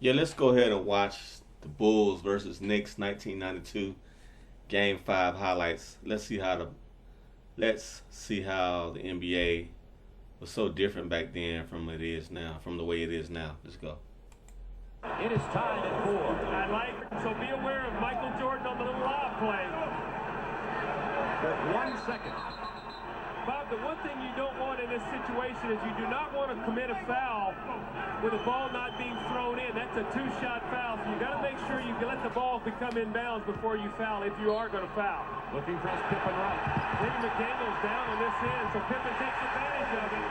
Yeah, let's go ahead and watch the Bulls versus Knicks 1992 Game 5 highlights. Let's see how the NBA was so different back then from it is now, from the way it is now. Let's go. It is tied at 4. I like, so be aware of Michael Jordan on the little lob play. 1 second. Bob, the one thing you don't want in this situation is you do not want to commit a foul with the ball not being thrown in. That's a two-shot foul, so you got to make sure you let the ball become inbounds before you foul if you are going to foul. Looking for his Pippen right. Xavier McDaniel's down on this end, so Pippen takes advantage of it.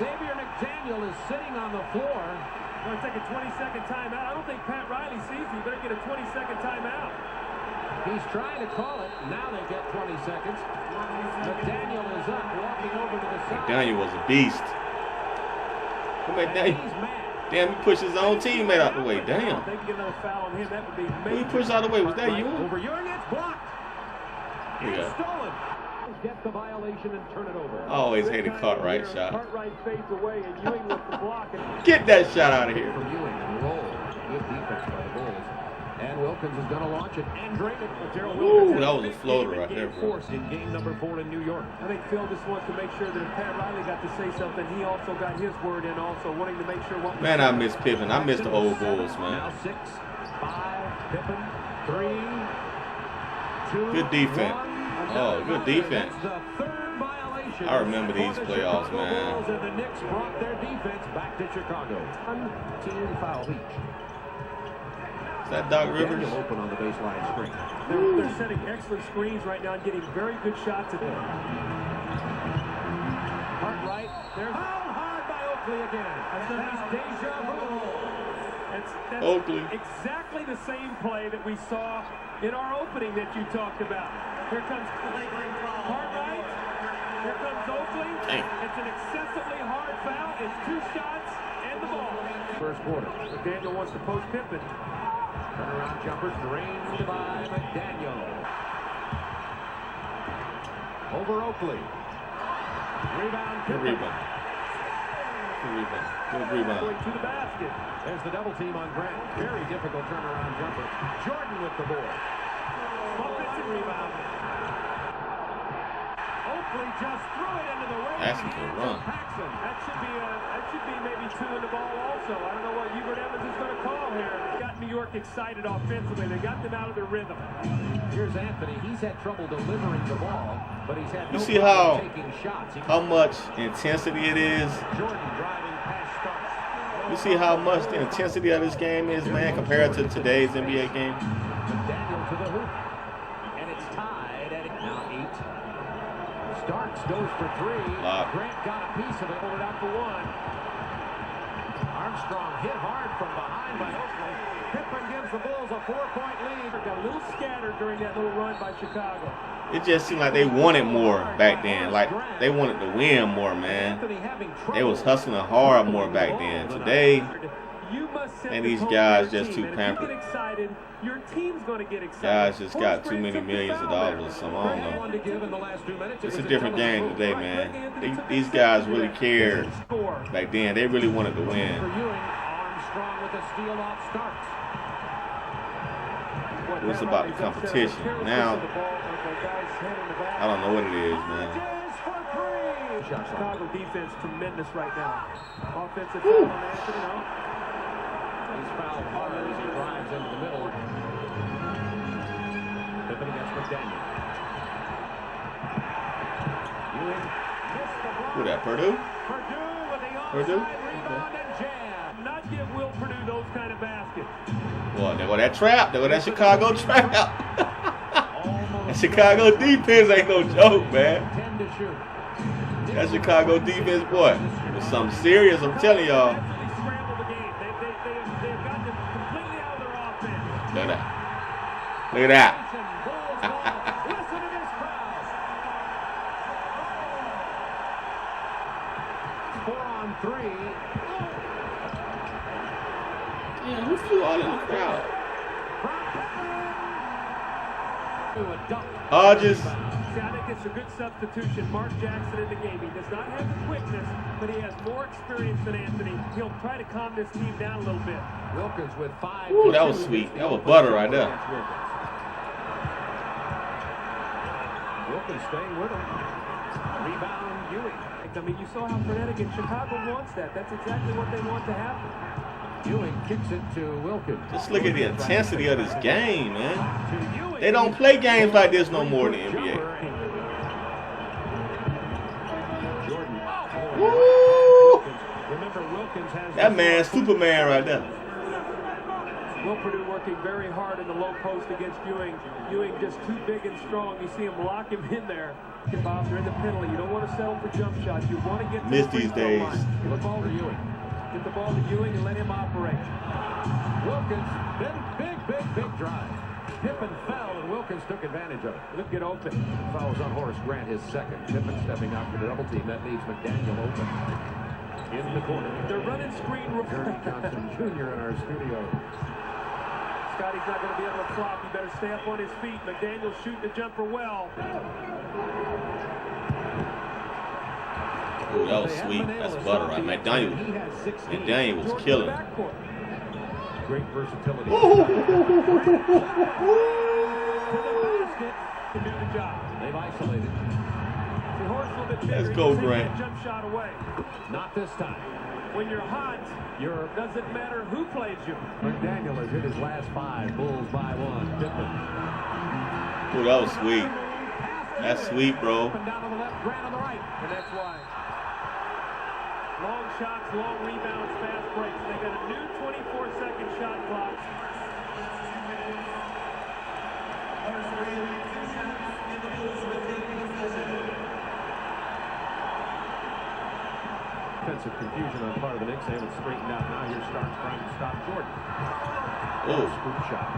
Xavier McDaniel is sitting on the floor. Going to take a 20-second timeout. I don't think Pat Riley sees you. Better get a 20-second timeout. He's trying to call it. Now they get 20 seconds. McDaniel is up, walking over to the side. McDaniel was a beast. Damn, he pushed his own teammate out the way. Damn. They can get another foul on him. That would be major. Who he pushed out of the way? Was that you? Over Ewing, it's blocked. Yeah. Stolen. Get the violation and turn it over. I always hated Cartwright shot. Cartwright fades away, and Ewing with the block. Get that shot out of here. From Ewing and roll. Good defense by the Bulls. And Wilkins is going to launch it and drain it. Ooh, that was a floater right there, bro. Force in game number 4 in New York. I think Phil just wants to make sure that if Pat Riley got to say something, he also got his word in also, wanting to make sure what... Man, I miss Pippen. I miss the old Bulls, man. Now 6, 5, Pippen, 3, 2, Good defense. 1. Oh, good defense. That's the third violation. I remember these playoffs, man. And the Knicks brought their defense back to Chicago. 1 team foul each. Is that Doc Rivers? Open on the baseline screen. They're setting excellent screens right now and getting very good shots at them. Cartwright. They're fouled hard by Oakley again. That's deja vu. That's Oakley. Exactly the same play that we saw in our opening that you talked about. Here comes Cartwright. Here comes Oakley. Dang. It's an excessively hard foul. It's 2 shots and the ball. First quarter. McDaniel wants to post Pippen. Turnaround jumper drained by McDaniel. Over Oakley. Rebound. Good rebound. Good rebound. Good rebound. Going to the basket. There's the double team on Grant. Very difficult turnaround jumper. Jordan with the board. Offensive rebound. Oakley just threw it into the way. Asking for a run. That should be maybe 2 in the ball also. I don't know what Hubert Evans is going to call here. They got New York excited offensively. They got them out of their rhythm. Here's Anthony. He's had trouble delivering the ball, but he's had no You see how taking shots. much intensity it is? Jordan driving past Starks. You see how much the intensity of this game is, man, compared to today's NBA game? McDaniel to the hoop. And it's tied at now 8. Starks goes for 3. Lock. Grant got a piece of it, pulled it out for 1. Armstrong hit hard from behind by Oakley. Pippen gives the Bulls a 4-point lead. Got a little scattered during that little run by Chicago. It just seemed like they wanted more back then. Like, they wanted to win more, man. They was hustling hard more back then. Today, and these guys just too pampered. Your team's going to get excited. Guys just got too many millions of dollars or something. I don't know. It's a different game today, man. These guys really cared back then. They really wanted to win. Armstrong with a steal off Starks. It's about the competition. Now, I don't know what it is, man. Chicago defense tremendous right now. Offensive foul on Anthony, no. He's fouled hard as he drives into the middle. Pippen against McDaniel. Ewing missed the block. Who that, Purdue? Purdue with the Purdue? onside rebound and jam. Not give Will Purdue those kind of baskets. Boy, there go that trap. There go that Chicago trap. That Chicago defense ain't no joke, man. 10 to shoot. That Chicago defense, boy, was something serious, I'm telling y'all. Scramble the game. They've got them completely out of their offense. Look at that. Look at that. Listen to this crowd. 4 on 3. Damn, who flew all in the crowd? To a dunk. Hodges. I think it's a good substitution. Mark Jackson in the game. He does not have the quickness, but he has more experience than Anthony. He'll try to calm this team down a little bit. Wilkins with 5. Ooh, that was sweet. That was butter right there. Wilkins staying with him. Rebound, Ewing. I mean, you saw how frenetic, and Chicago wants that. That's exactly what they want to happen. Ewing kicks it to Wilkins. Just look at the intensity of this game, man. They don't play games like this no more in the NBA. Jordan. Woo! Remember, Wilkins has That man's Superman right there. Will Purdue working very hard in the low post against Ewing. Ewing just too big and strong. You see him lock him in there. Bob, they're in the penalty. You don't want to settle for jump shots. You want to get to Miss the free these throw days. line. Give the ball to Ewing. Get the ball to Ewing and let him operate. Wilkins, big drive. Pippen fell, and Wilkins took advantage of it. Look at open. Fouls on Horace Grant, his second. Pippen stepping out for the double team. That leaves McDaniel open. In the corner. They're running screen. Ernie Johnson Jr. in our studio. Scotty's not going to be able to flop. He better stay up on his feet. McDaniel's shooting the jumper well. Ooh, that was sweet. That's butter right. McDaniel was killing. Great versatility. To do the job. They've isolated. Let's go, Grant. Jump shot away. Not this time. When you're hot, doesn't matter who plays you. McDaniel has hit his last 5. Bulls by 1. Pippen. Ooh, that was sweet. That's sweet, bro. Down on the left, Grant on the right. And that's why. Long shots, long rebounds, fast breaks. They got a new 24-second shot clock. Defensive confusion on part of the Knicks. They haven't straightened out now. Here Starks trying to stop Jordan. Oh, Scoop shot.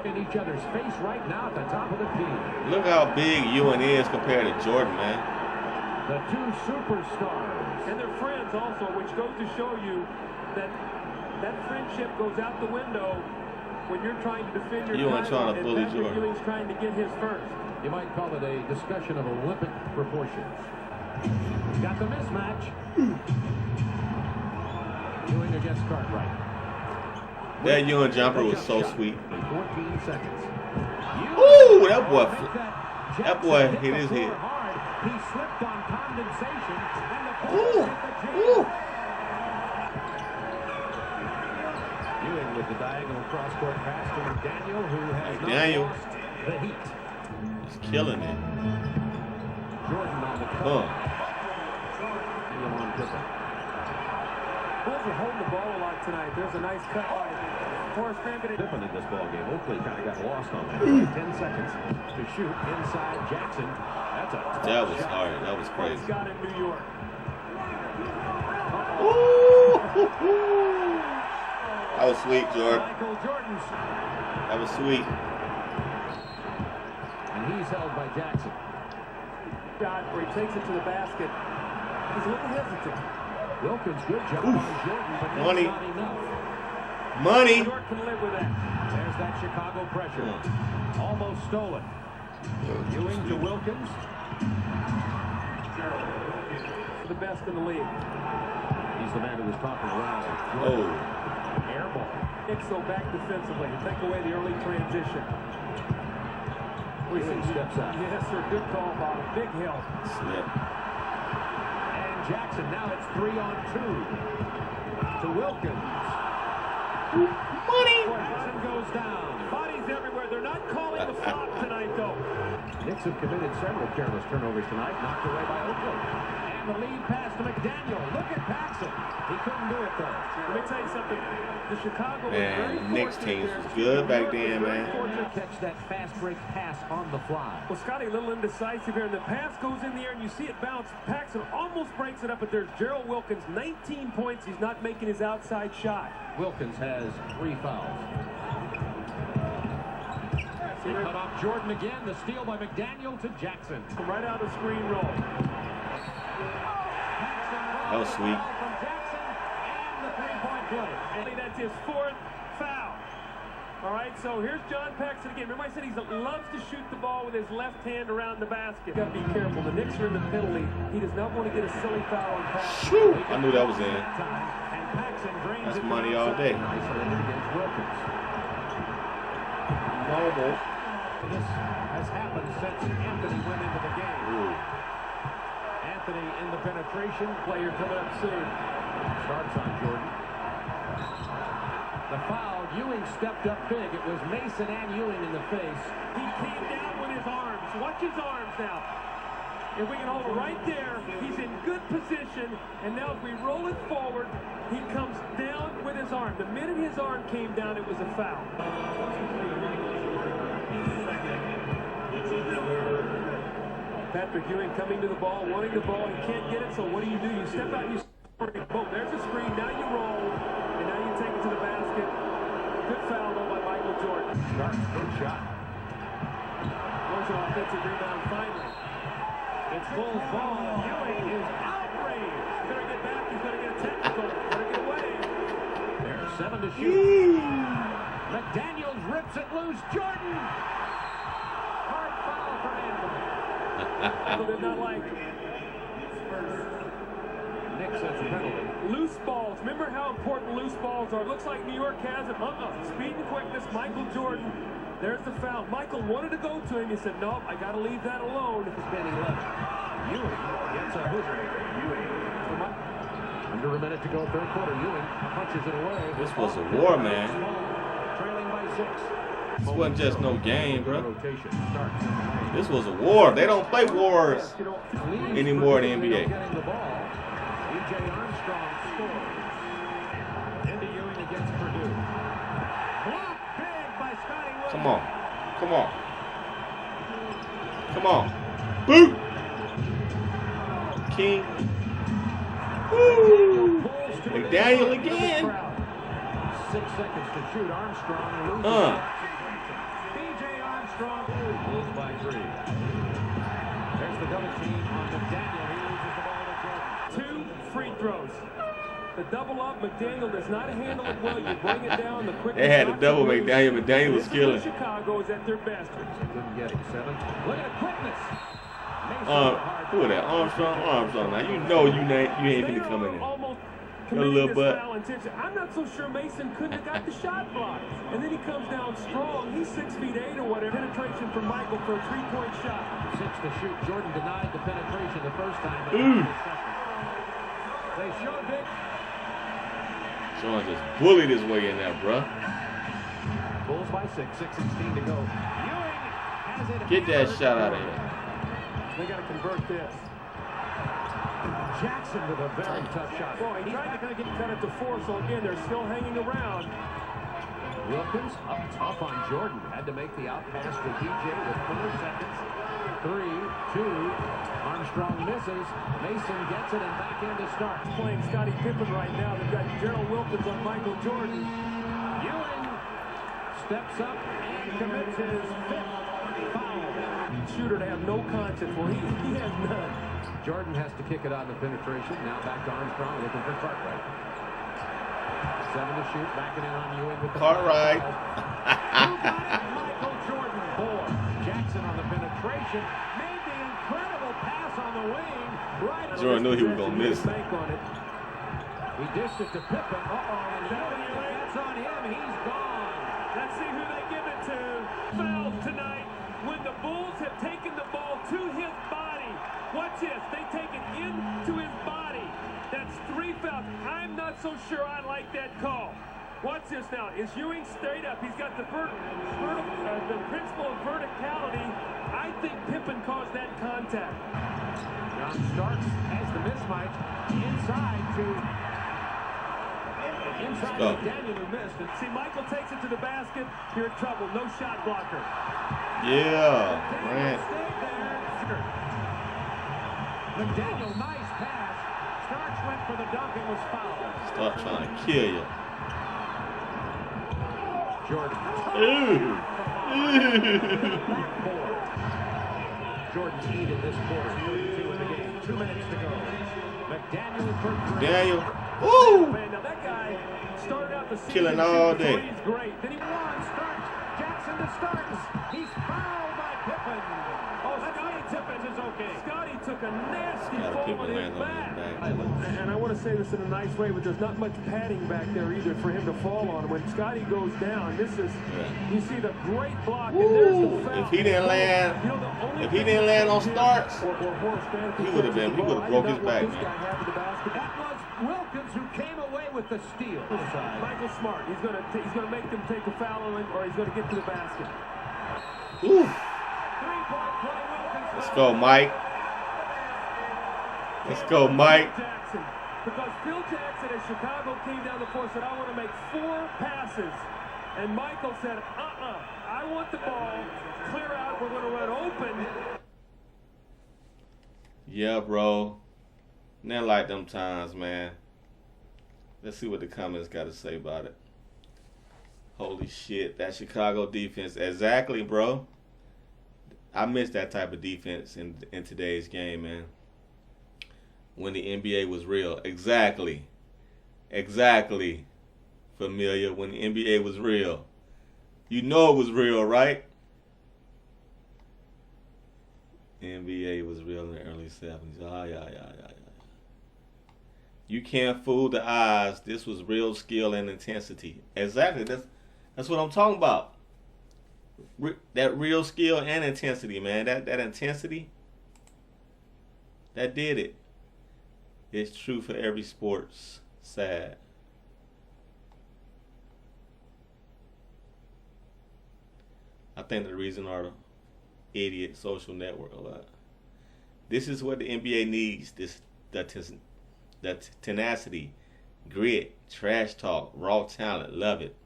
In each other's face right now at the top of the key. look how big Ewing is compared to Jordan, man. The 2 superstars. And they're friends also, which goes to show you that that friendship goes out the window when you're trying to defend your Ewing title, trying to bully and Patrick Jordan. Ewing's trying to get his first. You might call it a discussion of Olympic proportions. Got the mismatch. Ewing against Cartwright. That Ewing jumper was so sweet. 14 seconds. Ooh, that boy hit his head. He slipped on condensation and the Ooh. Ewing with the diagonal cross-court pass to McDaniel, who has McDaniel. not lost the heat. He's killing it. Jordan on the Huh. on Pippen. Bulls are holding the ball a lot tonight. There's a nice cut by Horace Grant. Pippen in this ball game. Oakley kind of got lost on that. 10 seconds to shoot inside Jackson. That's a That was hard. That was crazy. Scott in New York. That was sweet, Jordan. Michael Jordan. That was sweet. And he's held by Jackson. Shot where he takes it to the basket. He's a little hesitant. Wilkins, good job on Jordan, but that's Money. not enough. Money. New York can live with that. There's that Chicago pressure. Almost stolen. Ewing to Wilkins. The best in the league. He's the man who was talking around. Oh. Air ball. Knicks go back defensively to take away the early transition. Ewing steps out. Yes, sir. Good call, Bob. Big help. Slip. And Jackson, now it's 3-on-2 to Wilkins. Money. Jackson goes down. Bodies everywhere. They're not calling the flop tonight, though. Knicks have committed several careless turnovers tonight, knocked away by Oakley. And the lead pass to McDaniel. Look at Paxson. He couldn't do it, though. Let me tell you something. The Chicago Man, the Knicks team was good back then, man. Catch that fast break pass on the fly. Well, Scotty, a little indecisive here, and the pass goes in the air, and you see it bounce. Paxson almost breaks it up, but there's Gerald Wilkins, 19 points. He's not making his outside shot. Wilkins has 3 fouls. They cut off Jordan again. The steal by McDaniel to Jackson. From right out of the screen roll. That was sweet. From Jackson and the 3-point play. And that's his 4th foul. All right, so here's John Paxson again. Remember I said he loves to shoot the ball with his left hand around the basket. Got to be careful. The Knicks are in the penalty. He does not want to get a silly foul on Paxson. Shoo! I knew that was in. And Paxson drains That's it money all day. isolated against Wilkins. Mobile. This has happened since Anthony went into the game. Ooh. Anthony in the penetration. Player coming up soon. Starts on Jordan. The foul. Ewing stepped up big. It was Mason and Ewing in the face. He came down with his arms. Watch his arms now. If we can hold it right there, he's in good position. And now if we roll it forward, he comes down with his arm. The minute his arm came down, it was a foul. Patrick Ewing coming to the ball, wanting the ball. He can't get it, so what do? You step out and you screen. Boom, there's a screen. Now you roll, and now you take it to the basket. Good foul, though, by Michael Jordan. Starks, good shot. Goes an offensive rebound finally. It's Bulls ball. Ewing is outraged. He's going to get back. He's going to get a technical. He's going to get away. There's 7 to shoot. McDaniels rips it loose. Jordan. Hard foul for Anthony. So they're not like Knicks has a penalty. loose balls. Remember how important loose balls are. Looks like New York has it. Speed and quickness. Michael Jordan. There's the foul. Michael wanted to go to him. He said, nope, I got to leave that alone. It's been 11. Ewing gets a hoop. Under a minute to go, third quarter. Ewing punches it away. This was a war, man. Trailing by 6. This wasn't just no game, bro. Rotation starts. This was a war. They don't play wars anymore in the NBA. Getting the ball. E.J. Armstrong scores. Into Ewing against Purdue. Blocked big by Scotty Williams. Come on. Come on. Come on. Boot. King. Woo. McDaniel again. 6 seconds to shoot. Armstrong loses. B.J. Armstrong loses by 3. There's the double team on McDaniel. He loses the ball to Jordan. 2 free throws. The double up, McDaniel does not handle it well. You bring it down the quickest. They had to double McDaniel. McDaniel was killing. Chicago is at their best. Couldn't get it. 7. Look at the quickness. Who was that? Armstrong. Now you know you ain't finna come in there. Your little butt. I'm not so sure Mason couldn't have got the shot blocked. And then he comes down strong. He's 6'8" or whatever. Penetration from Michael for a 3-point shot. 6 to shoot. Jordan denied the penetration the first time. They showed it. Sean just bullied his way in there, bruh. Bulls by 6. 6:16 to go. Ewing has it. Get that shot out of here. They got to convert this. Jackson with a very tough shot. Boy, he tried to kind of get cut it to 4, so again, they're still hanging around. Wilkins up tough on Jordan. Had to make the out pass to DJ with 4 seconds. 3, 2. Armstrong misses. Mason gets it and back in to start. Playing Scottie Pippen right now. They've got Gerald Wilkins on Michael Jordan. Ewing steps up and commits his 5th foul. Shooter to have no conscience. Well, he has none. Jordan has to kick it on the penetration. Now back to Armstrong looking for Cartwright. 7 to shoot. Backing in on Ewing with the Cartwright. Michael Jordan. 4. Jackson on the penetration. Made the incredible pass on the wing. Right. Jordan knew he was going to miss. He dished it to Pippen. And that's on him. He's gone. Let's see who they give it to. Fouled tonight when the Bulls have taken the ball to his body. Watch this. They take it into his body. That's 3 fouls. I'm not so sure I like that call. Watch this now. Is Ewing straight up? He's got the principle of verticality. I think Pippen caused that contact. John Starks has the mismatch inside to Daniel who missed it. See, Michael takes it to the basket. You're in trouble. No shot blocker. Yeah, man. McDaniel, nice pass. Starks went for the dunk and was fouled. Start trying to kill you. Jordan. Jordan teed in this quarter. 32 in the game. 2 minutes to go. McDaniel for 3. Daniel. Woo! Man, now that guy started out the season killing all day. He's great. Then he starts. Jackson to Starks. He's fouled by Pippen. Oh, Scottie Pippen is okay. Scottie took a nasty fall on his back. And I want to say this in a nice way, but there's not much padding back there either for him to fall on. When Scottie goes down, this is, you see the great block, and there's the foul. If he didn't land, on Starks, he would have broke his back. That was Wilkins who came away with the steal. Michael Smart. He's gonna make them take a foul on him, or he's gonna get to the basket. Ooh. Three-point play, Wilkins. Let's go, Mike. Let's go, Mike. Jackson. Because Phil Jackson as Chicago came down the floor, said, I want to make 4 passes. And Michael said, I want the ball. Clear out. We're going to run open. Yeah, bro. Not like them times, man. Let's see what the comments got to say about it. Holy shit, that Chicago defense. Exactly, bro. I miss that type of defense in today's game, man. When the NBA was real. Exactly. Familiar. When the NBA was real. You know it was real, right? NBA was real in the early 70s. Yeah. You can't fool the eyes. This was real skill and intensity. Exactly. That's what I'm talking about. That real skill and intensity, man. That intensity, that did it. It's true for every sports. Sad. I think the reason are the idiot social network a lot. This is what the NBA needs. The tenacity, grit, trash talk, raw talent. Love it.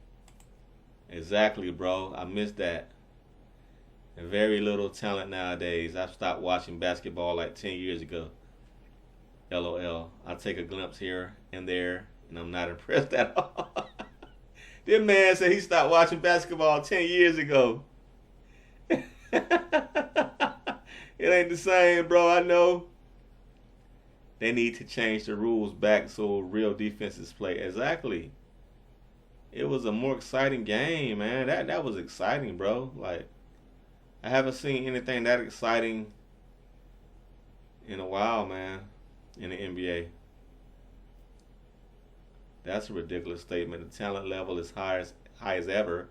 Exactly, bro. I miss that. And very little talent nowadays. I stopped watching basketball like 10 years ago. LOL. I take a glimpse here and there, and I'm not impressed at all. This man said he stopped watching basketball 10 years ago. It ain't the same, bro. I know. They need to change the rules back so real defenses play. Exactly. It was a more exciting game, man. That was exciting, bro. Like, I haven't seen anything that exciting in a while, man, in the NBA. That's a ridiculous statement. The talent level is high as ever,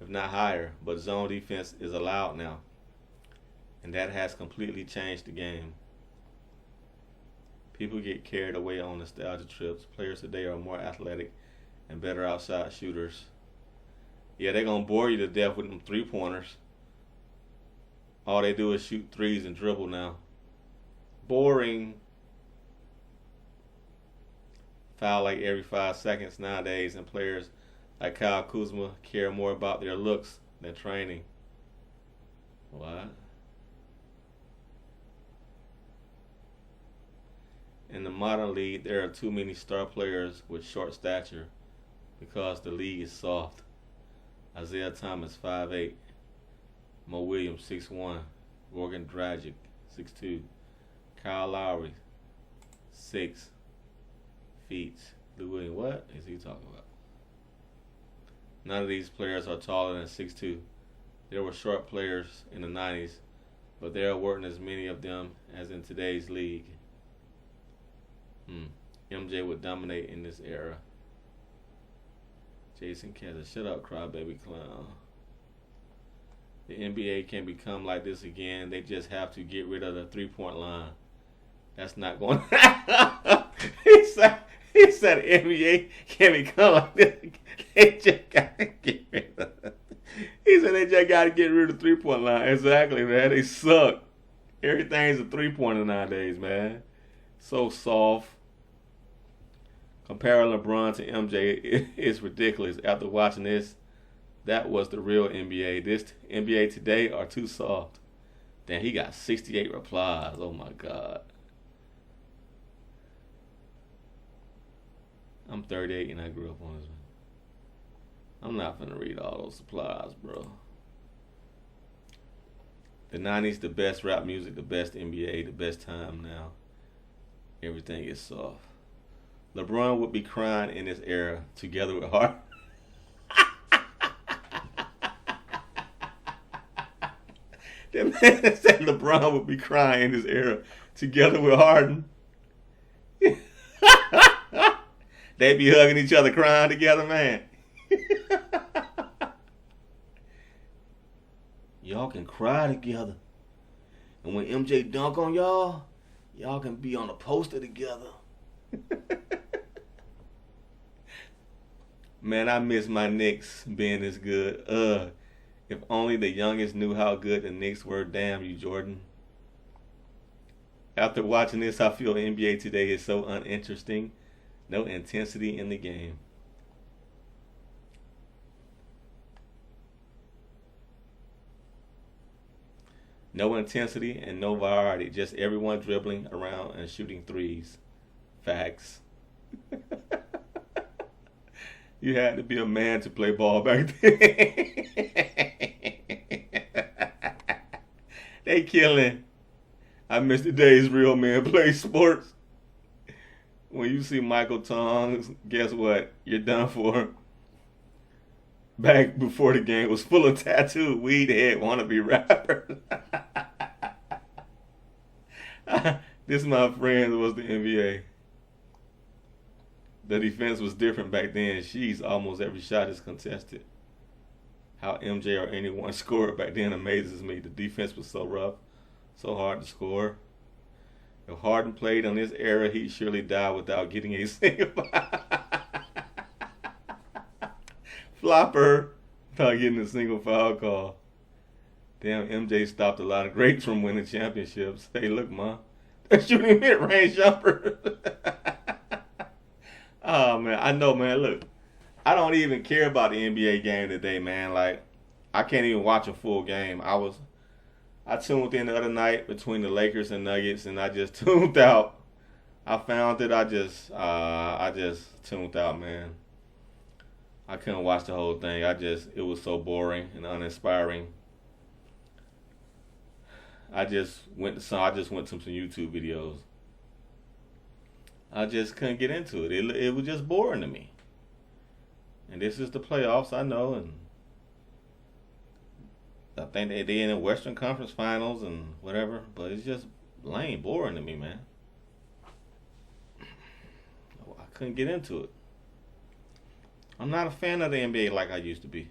if not higher, but zone defense is allowed now. And that has completely changed the game. People get carried away on nostalgia trips. Players today are more athletic and better outside shooters. Yeah, they're going to bore you to death with them three-pointers. All they do is shoot threes and dribble now. Boring. Foul like every 5 seconds nowadays, and players like Kyle Kuzma care more about their looks than training. What? In the modern league, there are too many star players with short stature because the league is soft. Isaiah Thomas, 5'8". Mo Williams, 6'1". Goran Dragic, 6'2". Kyle Lowry, 6 feet. Lou Williams, what is he talking about? None of these players are taller than 6'2". There were short players in the 90s, but there weren't as many of them as in today's league. MJ would dominate in this era. Jason Kessler, shut up, crybaby clown. The NBA can become like this again. They just have to get rid of the three-point line. That's not going to He said the NBA can become like this again. They just got to get rid of it. He said they just got to get rid of the three-point line. Exactly, man. They suck. Everything's a three-pointer nowadays, man. So soft. Comparing LeBron to MJ is ridiculous. After watching this, that was the real NBA. This NBA today are too soft. Then he got 68 replies. Oh my God. I'm 38 and I grew up on this one. I'm not finna read all those replies, bro. The 90s, the best rap music, the best NBA, the best time now. Everything is soft. LeBron would be crying in this era together with Harden. That man said LeBron would be crying in this era together with Harden. They'd be hugging each other, crying together, man. Y'all can cry together. And when MJ dunk on y'all, y'all can be on a poster together. Man, I miss my Knicks being this good. If only the youngest knew how good the Knicks were. Damn you, Jordan. After watching this, I feel NBA today is so uninteresting. No intensity in the game. No intensity and no variety. Just everyone dribbling around and shooting threes. Facts. You had to be a man to play ball back then. They killing. I miss the days real men play sports. When you see Michael Tongs, guess what? You're done for. Back before the game was full of tattooed weed head wannabe rappers. This, my friends, was the NBA. The defense was different back then. She's almost every shot is contested. How MJ or anyone scored back then amazes me. The defense was so rough, so hard to score. If Harden played in this era, he'd surely die without getting a single flopper without getting a single foul call. Damn, MJ stopped a lot of greats from winning championships. Hey, look, Ma, they're shooting mid-range jumpers. Oh, man, I know, man. Look, I don't even care about the NBA game today, man. Like, I can't even watch a full game. I tuned in the other night between the Lakers and Nuggets, and I just tuned out. I found that I just tuned out, man. I couldn't watch the whole thing. It was so boring and uninspiring. I just went to some YouTube videos. I just couldn't get into it. It was just boring to me. And this is the playoffs, I know, and I think they're in the Western Conference Finals and whatever, but it's just lame, boring to me, man. I couldn't get into it. I'm not a fan of the NBA like I used to be.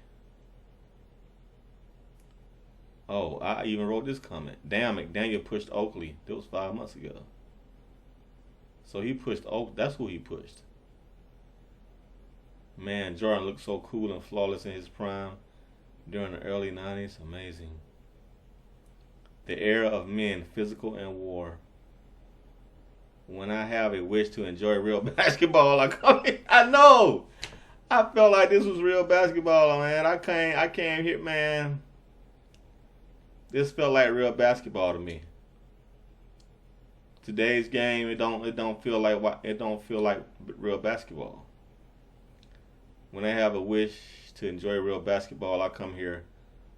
Oh, I even wrote this comment. Damn, McDaniel pushed Oakley. That was 5 months ago. So he pushed Oakley. That's who he pushed. Man, Jordan looked so cool and flawless in his prime during the early 90s. Amazing. The era of men, physical and war. When I have a wish to enjoy real basketball, I know. I felt like this was real basketball, man. I came here, man. This felt like real basketball to me. Today's game, it don't feel like real basketball. When I have a wish to enjoy real basketball, I come here.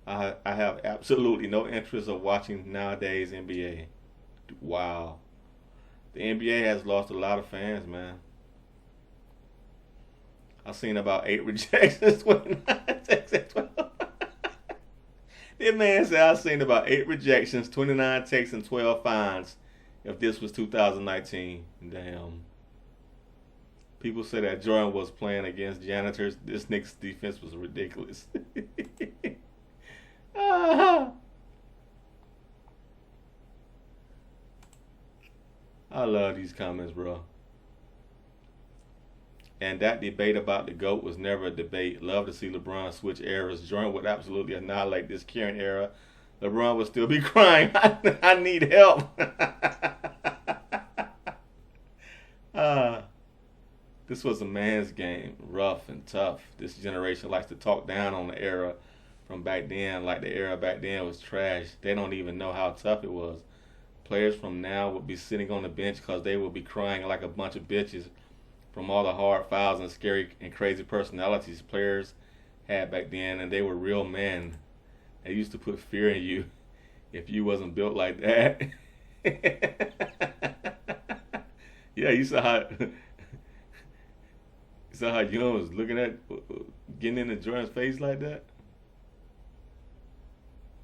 I have absolutely no interest of watching nowadays NBA. Wow. The NBA has lost a lot of fans, man. I've seen about 8 rejections, 29 takes, and 12. This man said I've seen about 8 rejections, 29 takes, and 12 fines if this was 2019. Damn. People say that Jordan was playing against janitors. This Knicks defense was ridiculous. I love these comments, bro. And that debate about the GOAT was never a debate. Love to see LeBron switch eras. Jordan would absolutely annihilate this current era. LeBron would still be crying, I need help. This was a man's game, rough and tough. This generation likes to talk down on the era from back then, like the era back then was trash. They don't even know how tough it was. Players from now would be sitting on the bench because they would be crying like a bunch of bitches from all the hard fouls and scary and crazy personalities players had back then, and they were real men. They used to put fear in you if you wasn't built like that. Yeah, you saw how So how Young was looking at getting into Jordan's face like that?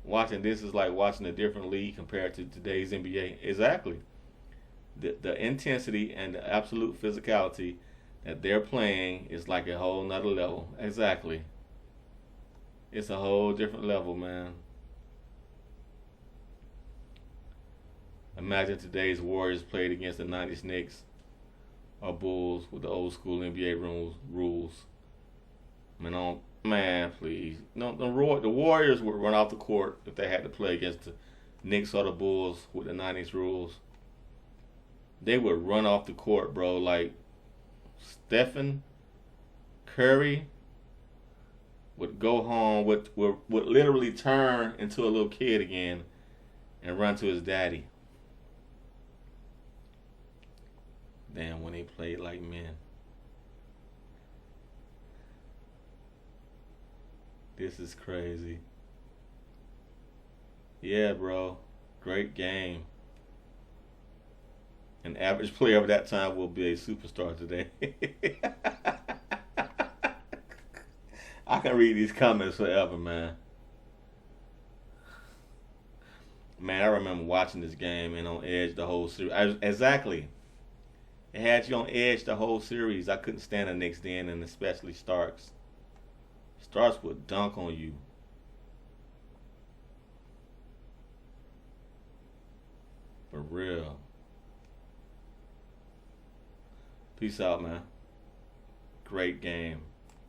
Watching this is like watching a different league compared to today's NBA. Exactly. The intensity and the absolute physicality that they're playing is like a whole nother level. Exactly. It's a whole different level, man. Imagine today's Warriors played against the 90s Knicks or Bulls with the old school NBA rules. Man, please. No, the Warriors would run off the court if they had to play against the Knicks or the Bulls with the 90s rules. They would run off the court, bro. Like Stephen Curry would go home, would literally turn into a little kid again and run to his daddy. Damn, when they played like men. This is crazy. Yeah, bro. Great game. An average player of that time will be a superstar today. I can read these comments forever, man. Man, I remember watching this game and on edge the whole series. Exactly. It had you on edge the whole series. I couldn't stand the Knicks then, and especially Starks. Starks would dunk on you. For real. Peace out, man. Great game.